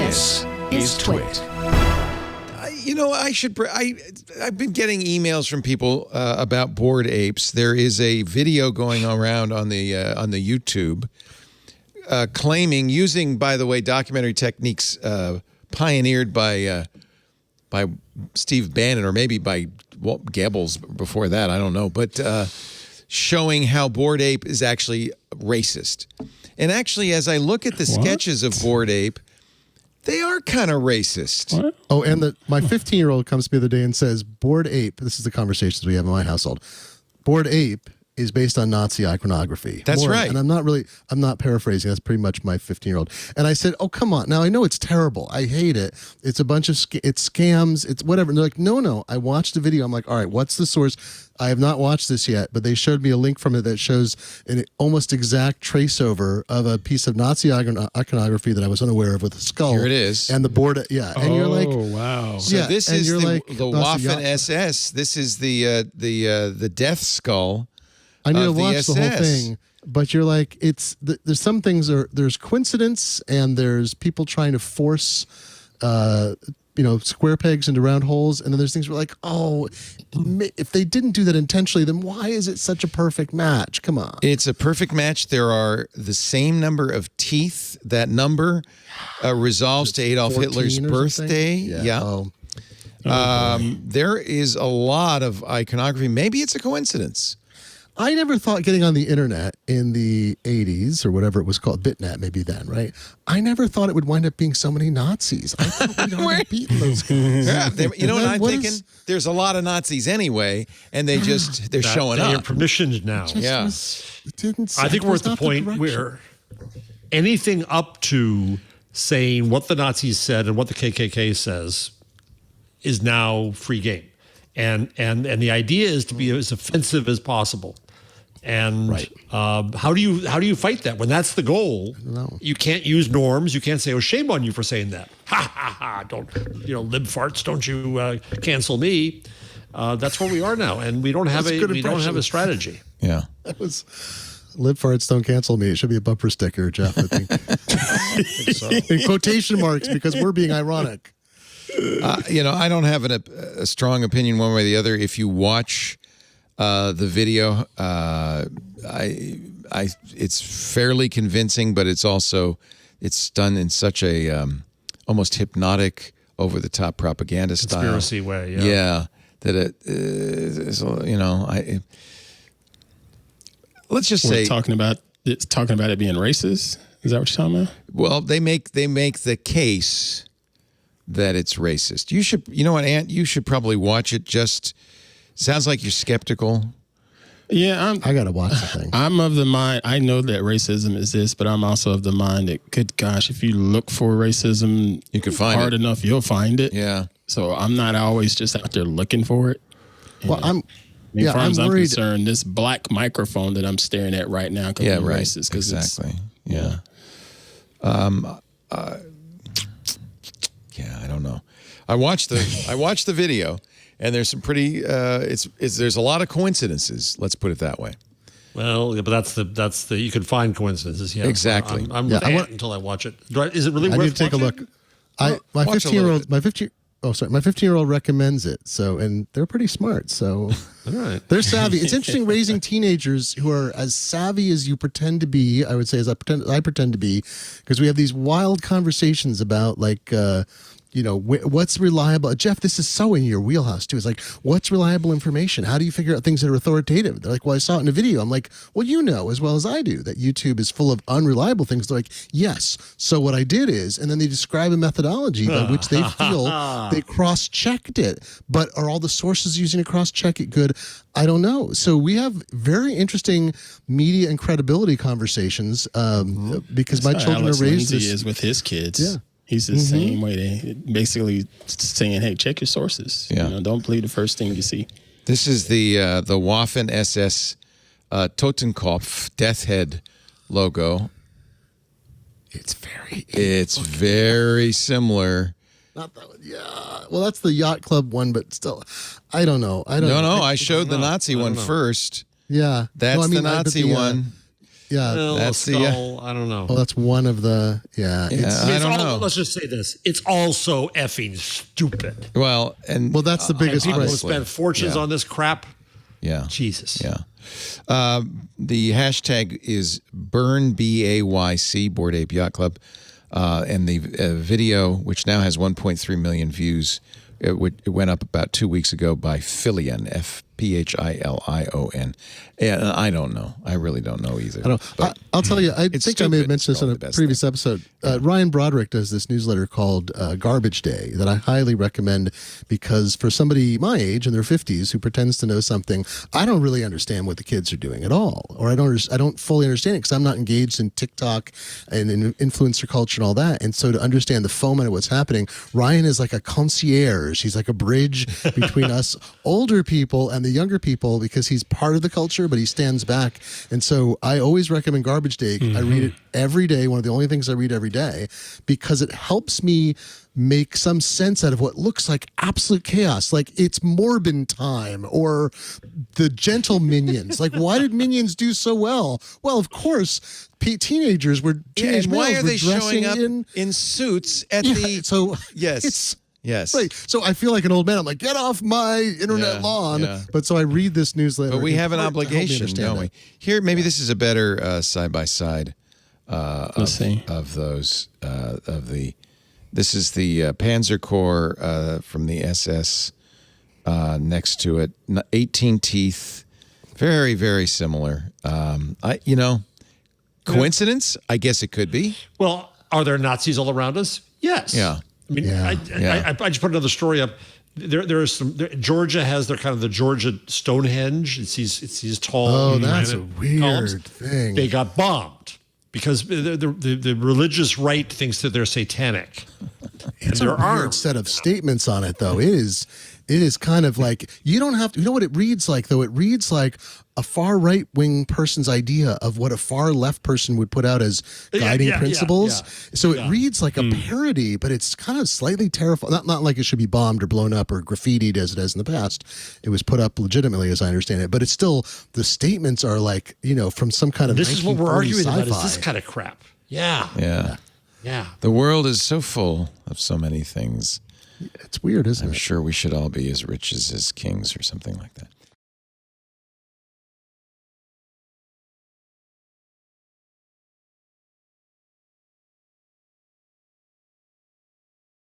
This is TWiT. I've been getting emails from people about Bored Apes. There is a video going around on the YouTube claiming, using, by the way, documentary techniques pioneered by Steve Bannon, or maybe by Walt Goebbels before that, I don't know, but showing how Bored Ape is actually racist. And actually, as I look at the sketches of Bored Ape, they are kind of racist. What? Oh, and my 15-year-old comes to me the other day and says, Bored Ape, this is the conversations we have in my household, Bored Ape is based on Nazi iconography. That's right. And I'm not paraphrasing. That's pretty much my 15-year-old. And I said, oh, come on. Now, I know it's terrible. I hate it. It's a bunch of, it's scams. It's whatever. And they're like, no. I watched the video. I'm like, all right, what's the source? I have not watched this yet, but they showed me a link from it that shows an almost exact traceover of a piece of Nazi iconography that I was unaware of with a skull. Here it is. And the board, yeah. And you're like, oh, wow. So this is the Waffen SS. SS. This is the death skull. I need to watch the whole thing, but you're like, there's some things there's coincidence, and there's people trying to force, square pegs into round holes, and then there's things where like, oh, if they didn't do that intentionally, then why is it such a perfect match? Come on, it's a perfect match. There are the same number of teeth. That number resolves to Adolf Hitler's birthday. Yeah. Oh. There is a lot of iconography. Maybe it's a coincidence. I never thought getting on the internet in the 80s or whatever it was called, Bitnet maybe then, right? I never thought it would wind up being so many Nazis. I thought we'd already beaten those guys. Yeah, you know what I'm thinking? There's a lot of Nazis anyway, and they're showing up. They're permissioned now. I think we're at the point where anything up to saying what the Nazis said and what the KKK says is now free game. And the idea is to be as offensive as possible. And how do you fight that when that's the goal? You can't use norms. You can't say, "Oh, shame on you for saying that." Ha ha ha! Don't lib farts? Don't you cancel me? That's where we are now, and we don't have a strategy. Yeah, that was lib farts don't cancel me. It should be a bumper sticker, Jeff. I think. In quotation marks, because we're being ironic. I don't have a strong opinion one way or the other. If you watch the video, it's fairly convincing, but it's done in such a almost hypnotic, over the top propaganda conspiracy style way. Yeah, that let's just say talking about it being racist. Is that what you're talking about? Well, they make the case that it's racist. You know what, Ant? You should probably watch it. Sounds like you're skeptical. Yeah, I gotta watch the thing. I'm of the mind. I know that racism exists, but I'm also of the mind that, good gosh, if you look for racism, you can find hard enough, you'll find it. Yeah. So I'm not always just out there looking for it. Well, as far as I'm worried. concerned, this black microphone that I'm staring at right now could be racist. Exactly. Yeah, I don't know. I watched the video, and there's some pretty. There's a lot of coincidences. Let's put it that way. Well, yeah, but that's the you can find coincidences. Yeah, exactly. I'm with Ant until I watch it. Is it really? I worth need to take watching? a look. My 15-year-old recommends it. So, and they're pretty smart. So, all right, they're savvy. It's interesting raising teenagers who are as savvy as you pretend to be. I would say, as I pretend to be, because we have these wild conversations about like. What's reliable? Jeff, this is so in your wheelhouse too. It's like, what's reliable information? How do you figure out things that are authoritative? They're like, well, I saw it in a video. I'm like, well, you know as well as I do that YouTube is full of unreliable things. They're like, yes. So what I did is, and then they describe a methodology by which they feel they cross-checked it. But are all the sources using to cross-check it good? I don't know. So we have very interesting media and credibility conversations because my children Alex are raised Lindsay is with his kids. Yeah. He's the same way. They basically saying, "Hey, check your sources. Yeah. Don't believe the first thing you see." This is the Waffen SS Totenkopf Death Head logo. It's very similar. Not that one. Yeah. Well, that's the Yacht Club one, but still, I don't know. No, I showed the Nazi one first. Yeah. That's the Nazi one. Yeah. That's the, skull. I don't know. Well, that's one of the, I don't know. Let's just say this. It's also effing stupid. Well, that's the biggest People who question. spend fortunes on this crap. Yeah. Jesus. Yeah. The hashtag is Burn BAYC, Bored Ape Yacht Club. And the video, which now has 1.3 million views, it went up about 2 weeks ago by Philion, FPHILION. And I don't know. I really don't know either. I'll tell you, I think stupid. I may have mentioned It's this in a probably the best previous episode. Ryan Broderick does this newsletter called Garbage Day that I highly recommend because for somebody my age in their 50s who pretends to know something, I don't really understand what the kids are doing at all. Or I don't fully understand it because I'm not engaged in TikTok and in influencer culture and all that. And so to understand the foment of what's happening, Ryan is like a concierge. He's like a bridge between us older people and the younger people because he's part of the culture, but he stands back. And so I always recommend Garbage Day. I read it every day. One of the only things I read every day because it helps me make some sense out of what looks like absolute chaos. Like it's Morbin time or the Gentle Minions. Like why did Minions do so well? Well, of course, teenagers were teenage and why males are were they showing dressing up in suits at Yes. Yes. Right. So I feel like an old man. I'm like, get off my internet lawn. yeah. But so I read this newsletter. But we in have an part to help me obligation, understand don't we? that. Here, maybe this is a better side-by-side Let's see. of those, this is the Panzer Corps from the SS next to it. 18 teeth. Very, very similar. Coincidence? I guess it could be. Well, are there Nazis all around us? Yes. Yeah. I mean, Yeah. I just put another story up. There is some. Georgia has their kind of the Georgia Stonehenge. It's these tall. Oh, that's a granite weird columns. thing. They got bombed because the religious right thinks that they're satanic. It's and a there weird aren't. set of statements on it, though. It is kind of like you don't have to. You know what it reads like, though. It reads like a far right wing person's idea of what a far left person would put out as guiding principles. So it reads like a parody, but it's kind of slightly terrifying. Not like it should be bombed or blown up or graffitied as it has in the past. It was put up legitimately, as I understand it. But it's still the statements are like from some kind of. This is what we're arguing sci-fi. about. Is this kind of crap? Yeah. Yeah. The world is so full of so many things. It's weird, isn't I'm it? sure we should all be as rich as his kings or something like that.